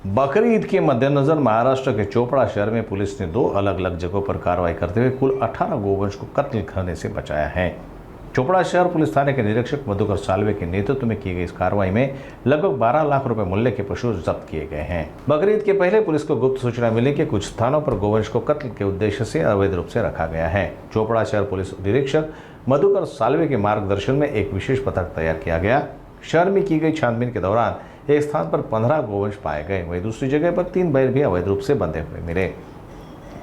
बकरी ईद के मद्देनजर महाराष्ट्र के चोपड़ा शहर में पुलिस ने 2 अलग अलग जगहों पर कार्रवाई करते हुए कुल 18 गोवंश को कत्ल करने से बचाया है। चोपड़ा शहर पुलिस थाने के निरीक्षक मधुकर सालवे के नेतृत्व में की गई इस कार्रवाई में लगभग 12 लाख रुपए मूल्य के पशु जब्त किए गए हैं। बकरी ईद के पहले पुलिस को गुप्त सूचना मिली कि कुछ स्थानों पर गोवंश को कत्ल के उद्देश्य से अवैध रूप से रखा गया है। चोपड़ा शहर पुलिस निरीक्षक मधुकर सालवे के मार्गदर्शन में एक विशेष पथक तैयार किया गया। शहर में की गई छानबीन के दौरान एक स्थान पर 15 गोवंश पाए गए, वहीं दूसरी जगह पर 3 बैल भी अवैध रूप से बंधे हुए मिले।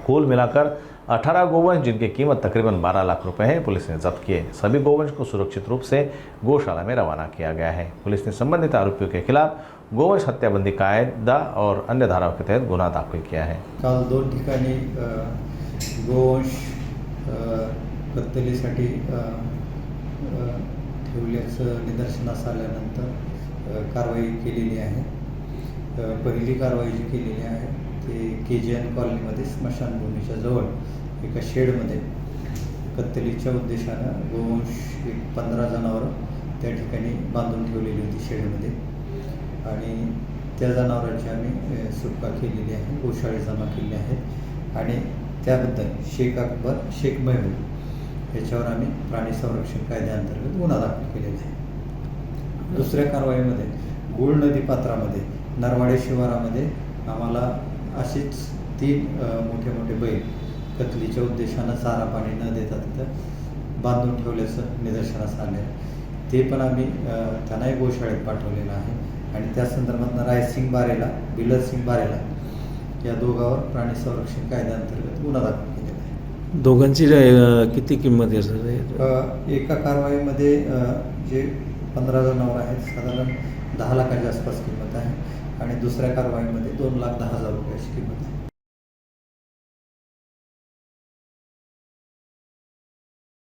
कुल मिलाकर 18 गोवंश जिनकी कीमत तकरीबन 12 लाख रुपए है, पुलिस ने जब्त किए। सभी गोवंश को सुरक्षित रूप से गौशाला में रवाना किया गया है। पुलिस ने संबंधित आरोपियों के खिलाफ गोवंश हत्याबंदी कायदा और अन्य धाराओं के तहत गुन्हा दाखिल किया है। काल 2 ठिकाणी गोवंश कत्तलीसाठी ठेवल्याचं निदर्शनास आल्यानंतर कारवाई केलेली आहे। पहिली कारवाई जी केलेली आहे ते KGN कॉलनीमध्ये स्मशानभूमीच्या जवळ एका शेडमध्ये कत्तलीच्या उद्देशानं गोवंश 15 जनावरं त्या ठिकाणी बांधून ठेवलेली होती शेडमध्ये आणि त्या जनावरांची आम्ही सुटका केलेली आहे, गोशाळे जमा केले आहेत आणि त्याबद्दल शेख अकबर शेख महबूब याच्यावर आम्ही प्राणी संरक्षण कायद्याअंतर्गत गुन्हा दाखल केलेला आहे। दुसऱ्या कारवाईमध्ये गुळ नदी पात्रामध्ये नरवाडे शिवारामध्ये आम्हाला अशीच 3 मोठे मोठे बैल कत्तलीच्या उद्देशानं चारा पाणी न देता तिथं बांधून ठेवल्याचं निदर्शनास आले। ते पण आम्ही त्यांनाही गोशाळेत पाठवलेलं आहे आणि त्या संदर्भात रायसिंग बारेला बिलरसिंग बारेला या दोघांवर प्राणी संरक्षण कायद्याअंतर्गत गुन्हा दाखल केलेला आहे। दोघांची किती किंमत आहे सर? एका कारवाईमध्ये जे 15 जनावर आहेत साधारण 10 लाखाच्या आसपास किंमत आहे आणि दुसऱ्या कारवाईमध्ये 2,10,000 रुपयाची किंमत आहे।